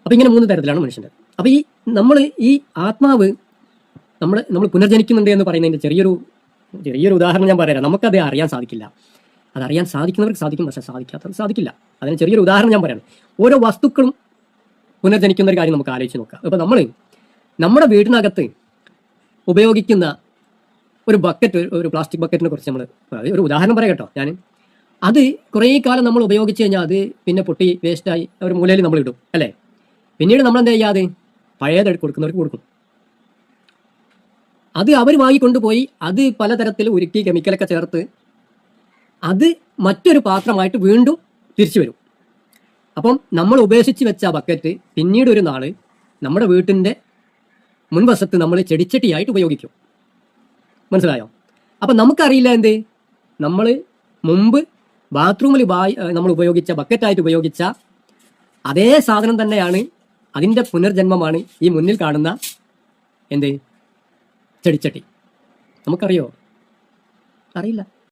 അപ്പം ഇങ്ങനെ 3 തരത്തിലാണ് മനുഷ്യൻ്റെ. അപ്പം നമ്മൾ ഈ ആത്മാവ് നമ്മൾ പുനർജനിക്കുന്നുണ്ട് എന്ന് പറയുന്നതിൻ്റെ ചെറിയൊരു ഉദാഹരണം ഞാൻ പറയാം. നമുക്കത് അറിയാൻ സാധിക്കില്ല. അതറിയാൻ സാധിക്കുന്നവർക്ക് സാധിക്കും, പക്ഷേ സാധിക്കാത്തവർക്ക് സാധിക്കില്ല. അതിന് ചെറിയൊരു ഉദാഹരണം ഞാൻ പറയാണ്. ഓരോ വസ്തുക്കളും പുനർജനിക്കുന്ന ഒരു കാര്യം നമുക്ക് ആലോചിച്ച് നോക്കാം. ഇപ്പം നമ്മുടെ വീടിനകത്ത് ഉപയോഗിക്കുന്ന ഒരു ബക്കറ്റ്, ഒരു പ്ലാസ്റ്റിക് ബക്കറ്റിനെ കുറിച്ച് നമ്മൾ ഒരു ഉദാഹരണം പറയാം കേട്ടോ. അത് കുറേ കാലം നമ്മൾ ഉപയോഗിച്ച് കഴിഞ്ഞാൽ അത് പിന്നെ പൊട്ടി വേസ്റ്റായി ഒരു മൂലയിൽ നമ്മൾ ഇടും അല്ലേ. പിന്നീട് നമ്മൾ എന്താ ചെയ്യുക, അത് പഴയത് കൊടുക്കുന്നവർക്ക് കൊടുക്കും. അത് അവർ വാങ്ങിക്കൊണ്ടുപോയി അത് പലതരത്തിൽ ഉരുക്കി കെമിക്കലൊക്കെ ചേർത്ത് അത് മറ്റൊരു പാത്രമായിട്ട് വീണ്ടും തിരിച്ചു വരും. അപ്പം നമ്മൾ ഉപേക്ഷിച്ച് വെച്ച ബക്കറ്റ് പിന്നീട് ഒരു നാൾ നമ്മുടെ വീട്ടിൻ്റെ മുൻവശത്ത് നമ്മൾ ചെടിച്ചട്ടിയായിട്ട് ഉപയോഗിക്കും. മനസ്സിലായോ? അപ്പം നമുക്കറിയില്ല നമ്മൾ മുമ്പ് ബാത്റൂമിൽ നമ്മൾ ഉപയോഗിച്ച ബക്കറ്റായിട്ട് ഉപയോഗിച്ച അതേ സാധനം തന്നെയാണ്, അതിൻ്റെ പുനർജന്മമാണ് ഈ മുന്നിൽ കാണുന്ന ചെടിച്ചട്ടി. നമുക്കറിയോ? അറിയില്ല.